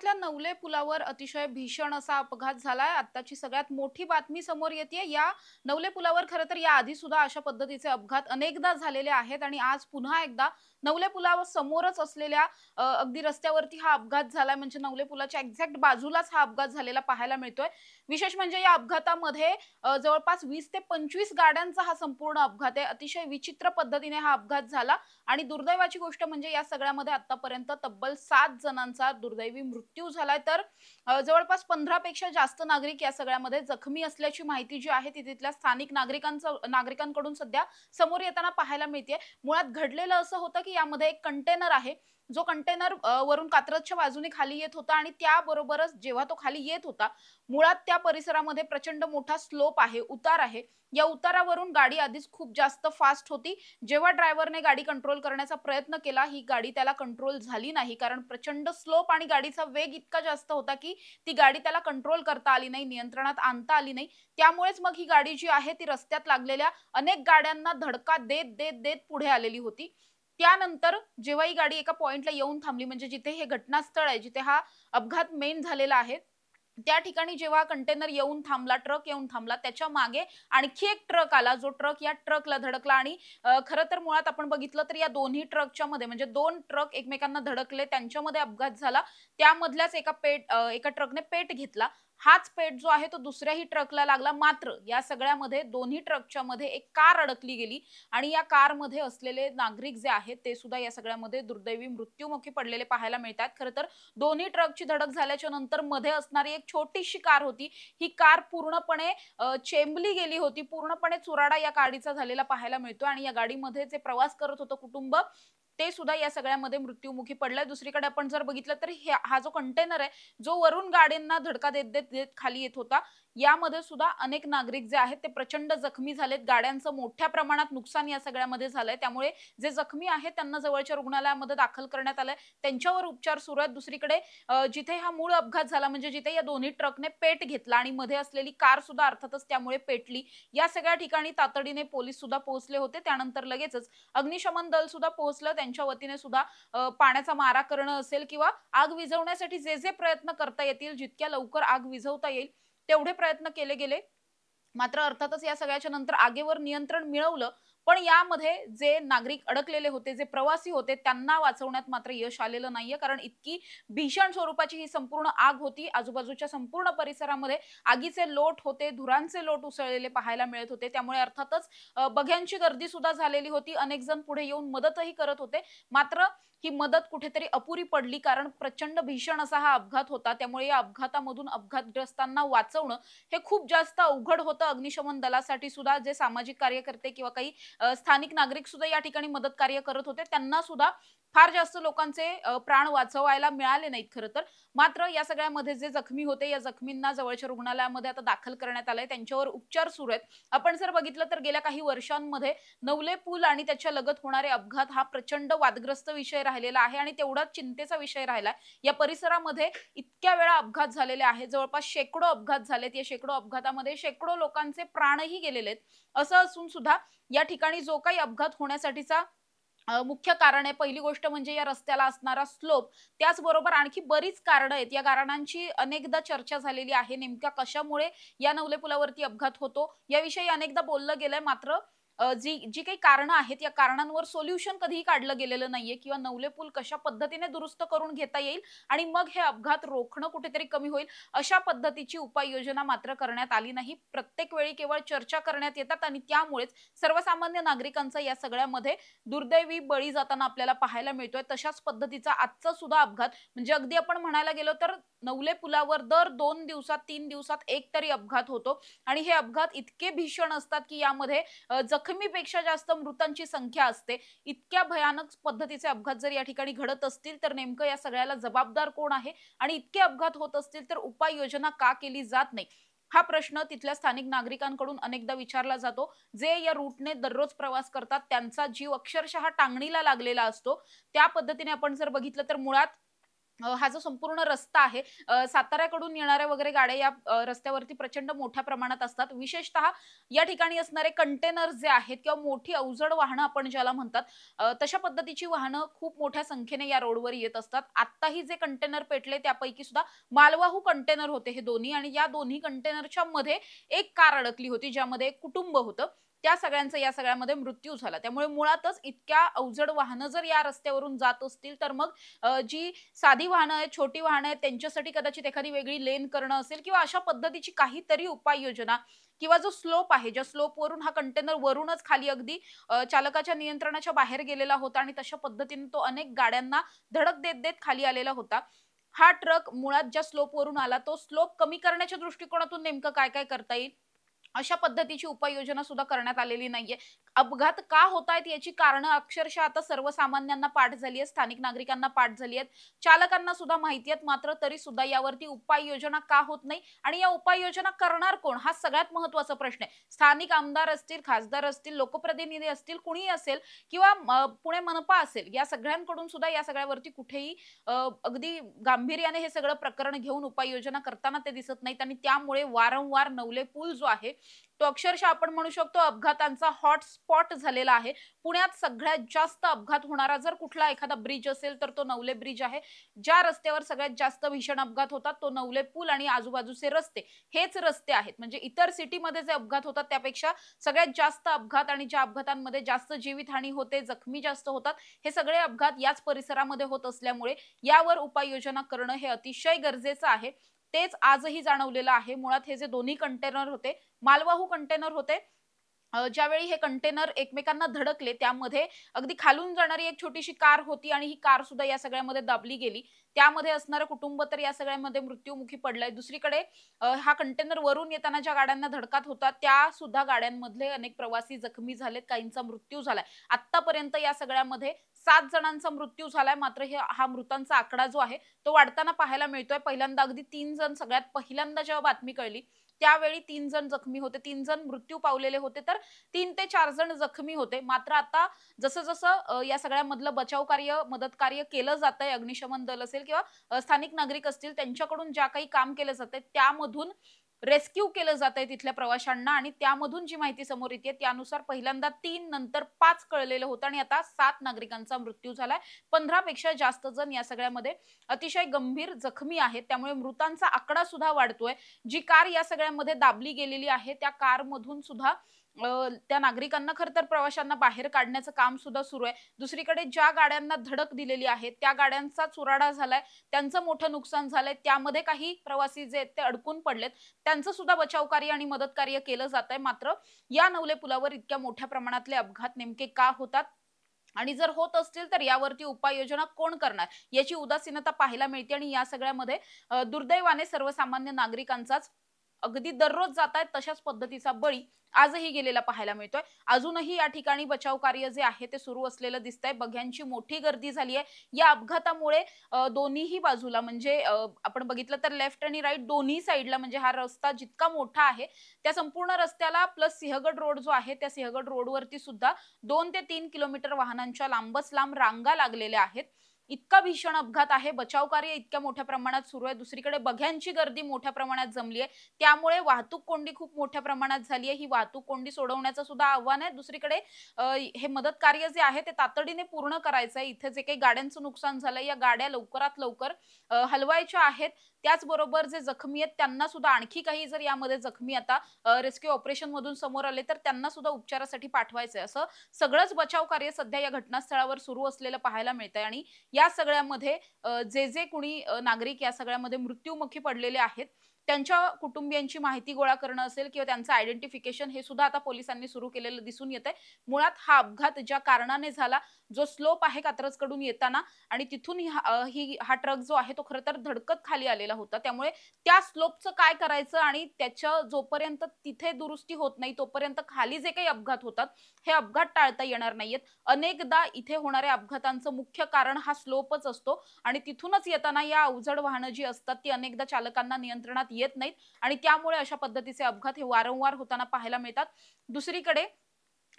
कोकणातल्या नवले पुलावर अतिशय भीषण असा अपघात झालाय. आत्ताची सगळ्यात मोठी बातमी समोर येतेय. या नवले पुलावर खरं तर या आधी सुद्धा अशा पद्धतीचे अपघात अनेकदा झालेले आहेत आणि आज पुन्हा एकदा नवले पुलावर समोरच असलेल्या अगदी रस्त्यावरती हा अपघात झालाय. म्हणजे नवले पुलाच्या एक्झॅक्ट बाजूलाच हा अपघात झालेला पाहायला मिळतोय. विशेष म्हणजे या अपघातामध्ये जवळपास 20 ते 25 गाड्यांचा हा संपूर्ण अपघात आहे. अतिशय विचित्र पद्धतीने हा अपघात झाला आणि दुर्दैवाची गोष्ट म्हणजे या सगळ्यामध्ये आतापर्यंत तब्बल 7 जणांचा दुर्दैवी मृत्यू झालाय. तर जवळपास 15 पेक्षा जास्त नागरिक या सगळ्यामध्ये जखमी असल्याची माहिती जी आहे ती तिथल्या स्थानिक नागरिकांकडून सध्या समोर येताना पाहायला मिळते. मुळात घडलेलं असं होतं की यामध्ये एक कंटेनर आहे. जो कंटेनर वरून कात्रजच्या बाजूने खाली येत होता आणि त्याबरोबरच जेव्हा तो खाली येत होता, मुळात त्या परिसरामध्ये प्रचंड मोठा स्लोप आहे, उतार आहे. या उतारावरून गाडी आधीच खूप जास्त फास्ट होती. जेव्हा ड्रायव्हरने गाडी कंट्रोल करण्याचा प्रयत्न केला, ही गाडी त्याला कंट्रोल झाली नाही. कारण प्रचंड स्लोप आणि गाडीचा वेग इतका जास्त होता, की ती गाडी त्याला कंट्रोल करता आली नाही, नियंत्रणात आणता आली नाही. त्यामुळेच मग ही गाडी जी आहे ती रस्त्यात लागलेल्या अनेक गाड्यांना धडका देत पुढे आलेली होती. त्यानंतर जेव्हा ही गाडी एका पॉइंटला येऊन थांबली, म्हणजे जिथे हे घटनास्थळ आहे, जिथे हा अपघात मेन झालेला आहे, त्या ठिकाणी जेव्हा कंटेनर येऊन थांबला, ट्रक येऊन थांबला, त्याच्या मागे आणखी एक ट्रक आला, जो ट्रक या ट्रकला धडकला आणि खरं तर मुळात आपण बघितलं तर या दोन्ही ट्रकच्या मध्ये म्हणजे 2 ट्रक एकमेकांना धडकले, त्यांच्यामध्ये अपघात झाला. त्यामधल्याच एका ट्रकने पेट घेतला. हाच पेट जो आहे तो दुसऱ्याही ट्रकला लागला. मात्र या सगळ्यामध्ये दोन्ही ट्रकच्या मध्ये एक कार अडकली गेली आणि या कारमध्ये असलेले नागरिक जे आहेत ते सुद्धा या सगळ्यामध्ये दुर्दैवी मृत्युमुखी पडलेले पाहायला मिळतात. खरं तर दोन्ही ट्रकची धडक झाल्याच्या नंतर मध्ये असणारी एक छोटीशी कार होती. ही कार पूर्णपणे चेंबली गेली होती. पूर्णपणे चुराडा या गाडीचा झालेला पाहायला मिळतो आणि या गाडीमध्ये जे प्रवास करत होतं कुटुंब, ते सुद्धा या सगळ्यामध्ये मृत्युमुखी पडलंय. दुसरीकडे आपण जर बघितलं तर हा जो कंटेनर आहे, जो वरून गाड्यांना धडका देत खाली येत होता, यामध्ये सुद्धा अनेक नागरिक जे आहेत ते प्रचंड जखमी झालेत. गाड्यांचं मोठ्या प्रमाणात नुकसान या सगळ्यामध्ये झालंय. त्यामुळे जे जखमी आहेत त्यांना जवळच्या रुग्णालयामध्ये दाखल करण्यात आलंय. त्यांच्यावर उपचार सुरू आहेत. दुसरीकडे जिथे हा मूळ अपघात झाला म्हणजे जिथे या दोन्ही ट्रकने पेट घेतला आणि मध्ये असलेली कार सुद्धा अर्थातच त्यामुळे पेटली. या सगळ्या ठिकाणी तातडीने पोलीस सुद्धा पोहोचले होते. त्यानंतर लगेचच अग्निशमन दल सुद्धा पोहोचलं. त्यांच्या वतीने सुद्धा पाण्याचा मारा करणं असेल किंवा आग विझवण्यासाठी जे प्रयत्न करता येतील, जितक्या लवकर आग विझवता येईल तेवढे प्रयत्न केले गेले. मात्र अर्थातच या सगळ्याच्या नंतर आगीवर नियंत्रण मिळवलं. पण यामध्ये जे नागरिक अडकलेले होते, जे प्रवासी होते, त्यांना वाचवण्यात मात्र यश आलेलं नाहीये. कारण इतकी भीषण स्वरूपाची ही संपूर्ण आग होती. आजूबाजूच्या संपूर्ण परिसरामध्ये आगीचे लोट होते, धुरांचे लोट उसळलेले पाहायला मिळत होते. त्यामुळे अर्थातच बघ्यांची गर्दी सुद्धा झालेली होती. अनेक जण पुढे येऊन मदतही करत होते. मात्र ही मदत कुठेतरी अपुरी पडली. कारण प्रचंड भीषण असा हा अपघात होता. त्यामुळे या अपघातामधून अपघातग्रस्तांना वाचवणं हे खूप जास्त अवघड होतं. अग्निशमन दलासाठी सुद्धा जे सामाजिक कार्यकर्ते किंवा काही स्थानिक नागरिक सुद्धा या ठिकाणी मदत कार्य करत होते. त्यांना सुद्धा फार जास्त लोकांचे प्राण वाचवायला मिळाले नाहीत खरं तर. मात्र या सगळ्यामध्ये जे जखमी होते, या जखमींना जवळच्या रुग्णालयामध्ये आता दाखल करण्यात आलंय. त्यांच्यावर उपचार सुरू आहेत. आपण जर बघितलं तर गेल्या काही वर्षांमध्ये नवले पूल आणि त्याच्या लगत होणारे अपघात हा प्रचंड वादग्रस्त विषय राहिलेला आहे आणि तेवढाच चिंतेचा विषय राहिलाय. या परिसरामध्ये इतक्या वेळा अपघात झालेले आहेत. जवळपास शेकडो अपघात झालेत. या शेकडो अपघातामध्ये शेकडो लोकांचे प्राणही गेलेले आहेत. असं असून सुद्धा या ठिकाणी जो काही अपघात होण्यासाठीचा मुख्य कारण आहे, पहिली गोष्ट म्हणजे या रस्त्याला असणारा स्लोप. त्याचबरोबर आणखी बरीच कारणं आहेत. या कारणांची अनेकदा चर्चा झालेली आहे. नेमक्या कशामुळे या नवले पुलावरती अपघात होतो, याविषयी अनेकदा बोललं गेलंय. मात्र जी जी काही कारणं आहेत, या कारणांवर सोल्युशन कधीही काढलं गेलेलं नाहीये किंवा नवले पूल कशा पद्धतीने दुरुस्त करून घेता येईल आणि मग हे अपघात रोखणं कुठेतरी कमी होईल, अशा पद्धतीची उपाययोजना मात्र करण्यात आली नाही. प्रत्येक वेळी केवळ चर्चा करण्यात येतात आणि त्यामुळेच सर्वसामान्य नागरिकांचा या सगळ्यामध्ये दुर्दैवी बळी जाताना आपल्याला पाहायला मिळतोय. तशाच पद्धतीचा आजचा सुद्धा अपघात म्हणजे अगदी आपण म्हणायला गेलो तर नवले पुलावर दर 2 दिवसात 3 दिवसात एक तरी अपघात होतो आणि हे अपघात इतके भीषण असतात की यामध्ये जखमीपेक्षा जास्त मृतांची संख्या असते. इतक्या भयानक पद्धतीचे अपघात जर या ठिकाणी घडत असतील तर नेमकं या सगळ्याला जबाबदार कोण आहे आणि इतके अपघात होत असतील तर उपाययोजना का केली जात नाही, हा प्रश्न तिथल्या स्थानिक नागरिकांकडून अनेकदा विचारला जातो. जे या रूटने दररोज प्रवास करतात त्यांचा जीव अक्षरशः टांगणीला लागलेला असतो. त्या पद्धतीने आपण जर बघितलं तर मुळात हा जो संपूर्ण रस्ता आहे, साताऱ्याकडून येणाऱ्या वगैरे गाड्या या रस्त्यावरती प्रचंड मोठ्या प्रमाणात असतात. विशेषतः या ठिकाणी असणारे कंटेनर जे आहेत किंवा मोठी अवजड वाहनं आपण ज्याला म्हणतात, तशा पद्धतीची वाहनं खूप मोठ्या संख्येने या रोडवर येत असतात. आत्ताही जे कंटेनर पेटले त्यापैकी सुद्धा मालवाहू कंटेनर होते हे दोन्ही, आणि या दोन्ही कंटेनरच्या मध्ये एक कार अडकली होती, ज्यामध्ये एक कुटुंब होतं. त्या सगळ्यांचा या सगळ्यामध्ये मृत्यू झाला. त्यामुळे मुळातच इतक्या अवजड वाहनं जर या रस्त्यावरून जात असतील, तर मग जी साधी वाहनं आहेत, छोटी वाहनं आहेत, त्यांच्यासाठी कदाचित एखादी वेगळी लेन करणं असेल किंवा अशा पद्धतीची काहीतरी उपाययोजना, किंवा जो स्लोप आहे, ज्या स्लोपवरून हा कंटेनर वरूनच खाली अगदी चालकाच्या नियंत्रणाच्या बाहेर गेलेला होता आणि तशा पद्धतीने तो अनेक गाड्यांना धडक देत खाली आलेला होता. हा ट्रक मुळात ज्या स्लोपवरून आला, तो स्लोप कमी करण्याच्या दृष्टिकोनातून नेमकं काय-काय करता येईल, अशा पद्धतीची उपाययोजना सुद्धा करण्यात आलेली नाहीये. अपघात का होतायत याची कारणं अक्षरशः आता सर्वसामान्यांना पाठ झाली आहेत, स्थानिक नागरिकांना पाठ झाली आहेत, चालकांना सुद्धा माहिती आहेत. मात्र तरी सुद्धा यावरती उपाययोजना का होत नाही आणि या उपाययोजना करणार कोण? हा सगळ्यात महत्त्वाचा प्रश्न आहे. स्थानिक आमदार असतील, खासदार असतील, लोकप्रतिनिधी असतील, कुणीही असेल किंवा पुणे मनपा असेल, या सगळ्यांकडून सुद्धा या सगळ्यावरती कुठेही अगदी गांभीर्याने हे सगळं प्रकरण घेऊन उपाययोजना करताना ते दिसत नाहीत आणि त्यामुळे वारंवार नवले पूल जो आहे, तो अक्षरशः आपण म्हणू शकतो अपघातांचा हॉटस्पॉट झालेला आहे. पुण्यात सगळ्यात जास्त अपघात होणारा जर कुठला एखादा ब्रिज असेल तर तो नवले ब्रिज आहे. ज्या रस्त्यावर सगळ्यात जास्त भीषण अपघात होतात तो नवले पूल आणि आजूबाजूचे रस्ते हेच रस्ते आहेत. म्हणजे इतर सिटीमध्ये जे अपघात होतात त्यापेक्षा सगळ्यात जास्त अपघात आणि ज्या अपघातांमध्ये जास्त जीवितहानी होते, जखमी जास्त होतात, हे सगळे अपघात याच परिसरामध्ये होत असल्यामुळे यावर उपाययोजना करणं हे अतिशय गरजेचं आहे. तेच आजही जाणवलेलं आहे. मुळात हे जे दोन्ही कंटेनर होते, मालवाहू कंटेनर होते. ज्यावेळी हे कंटेनर एकमेकांना धडकले त्यामध्ये अगदी खालून जाणारी एक छोटीशी कार होती आणि ही कार सुद्धा या सगळ्यामध्ये दाबली गेली. त्यामध्ये असणारं कुटुंब तर या सगळ्यामध्ये मृत्युमुखी पडलंय. दुसरीकडे हा कंटेनर वरून येताना ज्या गाड्यांना धडकात होता त्या सुद्धा गाड्यांमधले अनेक प्रवासी जखमी झालेत, काहींचा मृत्यू झालाय. आत्तापर्यंत या सगळ्यामध्ये 7 जणांचा मृत्यू झालाय. मात्र हा मृतांचा आकडा जो आहे तो वाढताना पाहायला मिळतोय. पहिल्यांदा अगदी 3 जण, सगळ्यात पहिल्यांदा जेव्हा बातमी कळली त्यावेळी 3 जण जखमी होते, 3 जण मृत्यू पावलेले होते, तर 3 ते 4 जण जखमी होते. मात्र आता जसं-जसं या सगळ्यामधलं बचाव कार्य, मदत कार्य केलं जातंय, अग्निशमन दल असेल किंवा स्थानिक नागरिक असतील त्यांच्याकडून ज्या काही काम केलं जातंय त्यामधून रेस्क्यू केलं जातंय तिथल्या प्रवाशांना आणि त्यामधून जी माहिती समोर येते त्यानुसार पहिल्यांदा 3 नंतर 5 कळलेलं होतं आणि आता 7 नागरिकांचा मृत्यू झालाय. 15 पेक्षा जास्त जण या सगळ्यामध्ये अतिशय गंभीर जखमी आहेत. त्यामुळे मृतांचा आकडा सुद्धा वाढतोय. जी कार या सगळ्यामध्ये दाबली गेलेली आहे त्या कारमधून सुद्धा त्या नागरिकांना, खरं तर प्रवाशांना बाहेर काढण्याचं काम सुद्धा सुरू आहे. दुसरीकडे ज्या गाड्यांना धडक दिलेली आहे त्या गाड्यांचा चुराडा झालाय, त्यांचं मोठं नुकसान झालंय. त्यामध्ये काही प्रवासी जे आहेत ते अडकून पडलेत. त्यांचं सुद्धा बचाव कार्य आणि मदत कार्य केलं जातंय. मात्र या नवले पुलावर इतक्या मोठ्या प्रमाणातले अपघात नेमके का होतात? आणि जर होत असतील तर यावरती उपाययोजना कोण करणार? याची उदासीनता पाहायला मिळते आणि या सगळ्यामध्ये दुर्दैवाने सर्वसामान्य नागरिकांचाच अगदी दररोज जातायत तशाच पद्धतीचा बळी आजही गेलेला पाहायला मिळतोय. अजूनही या ठिकाणी बचाव कार्य जे आहे ते सुरू असलेलं दिसतंय. बघ्यांची मोठी गर्दी झाली आहे. या अपघातामुळे दोन्हीही बाजूला म्हणजे आपण बघितलं तर लेफ्ट आणि राइट दोन्ही साइडला, म्हणजे हा रस्ता जितका मोठा आहे त्या संपूर्ण रस्त्याला प्लस सिंहगड रोड जो आहे त्या सिंहगड रोडवरती सुद्धा 2 ते 3 किलोमीटर वाहनांच्या लांबच लांब रांगा लागलेल्या आहेत. इतका भीषण अपघात आहे. बचाव कार्य इतक्या मोठ्या प्रमाणात सुरू आहे. दुसरीकडे बघ्यांची गर्दी मोठ्या प्रमाणात जमली आहे. त्यामुळे वाहतूक कोंडी खूप मोठ्या प्रमाणात झाली आहे. ही वाहतूक कोंडी सोडवण्याचं सुद्धा आव्हान आहे. दुसरीकडे हे मदत कार्य जे आहे ते तातडीने पूर्ण करायचं आहे. इथे जे काही गाड्यांचं नुकसान झालंय या गाड्या लवकरात लवकर हलवायच्या आहेत. त्याचबरोबर जे जखमी आहेत त्यांना सुद्धा, आणखी काही जर यामध्ये जखमी आता रेस्क्यू ऑपरेशन मधून समोर आले तर त्यांना सुद्धा उपचारासाठी पाठवायचंय. असं सगळंच बचाव कार्य सध्या या घटनास्थळावर सुरू असलेलं पाहायला मिळतंय आणि या सगळ्यामध्ये जे कुणी नागरिक या सगळ्यामध्ये मृत्युमुखी पडलेले आहेत त्यांच्या कुटुंबियांची माहिती गोळा करणं असेल किंवा त्यांचं आयडेंटिफिकेशन हे सुद्धा आता पोलिसांनी सुरू केलेलं दिसून येतंय. मुळात हा अपघात ज्या कारणाने झाला, जो स्लोप आहे कात्रजकडून येताना आणि तिथून हा ट्रक जो आहे तो खरं तर धडकत खाली आलेला होता. त्यामुळे त्या स्लोपचं काय करायचं आणि त्याच्या जोपर्यंत तिथे दुरुस्ती होत नाही तोपर्यंत खाली जे काही अपघात होतात हे अपघात टाळता येणार नाहीयेत. अनेकदा इथे होणाऱ्या अपघातांचं मुख्य कारण हा स्लोपच असतो आणि तिथूनच येताना या अवजड वाहनं जी असतात ती अनेकदा चालकांना नियंत्रणात येत नाहीत आणि त्यामुळे अशा पद्धतीचे अपघात हे वारंवार होताना पाहायला मिळतात. दुसरीकडे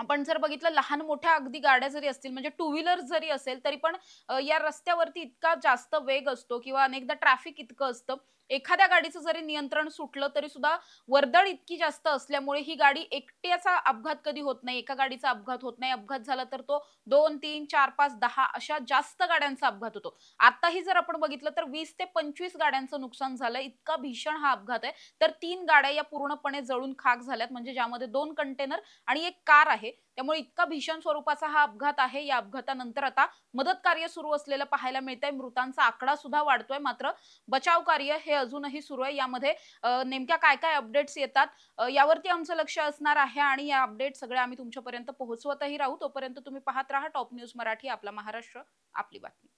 आपण जर बघितलं लहान मोठ्या अगदी गाड्या जरी असतील म्हणजे टू व्हीलर जरी असेल तरी पण या रस्त्यावरती इतका जास्त वेग असतो किंवा अनेकदा ट्रॅफिक इतकं असतं. एखाद्या गाडीचं जरी नियंत्रण सुटलं तरी सुद्धा वर्दळ इतकी जास्त असल्यामुळे ही गाडी एकट्याचा अपघात कधी होत नाही. एका गाडीचा अपघात होत नाही. अपघात झाला तर तो 2, 3, 4, 5, 10 अशा जास्त गाड्यांचा अपघात होतो. आताही जर आपण बघितलं तर 20 ते 25 गाड्यांचं नुकसान झालं. इतका भीषण हा अपघात आहे. तर 3 गाड्या या पूर्णपणे जळून खाक झाल्यात म्हणजे ज्यामध्ये 2 कंटेनर आणि एक कार आहे. त्यामुळे इतका भीषण स्वरूपाचा हा अपघात आहे. या अपघातानंतर आता मदत कार्य सुरू असलेलं पाहायला मिळतंय. मृतांचा आकडा सुद्धा वाढतोय. मात्र बचाव कार्य हे अजूनही सुरू आहे. यामध्ये नेमक्या काय-काय अपडेट्स येतात यावरती आमचं लक्ष असणार आहे आणि या अपडेट सगळ्या आम्ही तुमच्यापर्यंत पोहोचवतही राहू. तोपर्यंत तुम्ही पाहत राहा टॉप न्यूज मराठी, आपला महाराष्ट्र, आपली बातमी.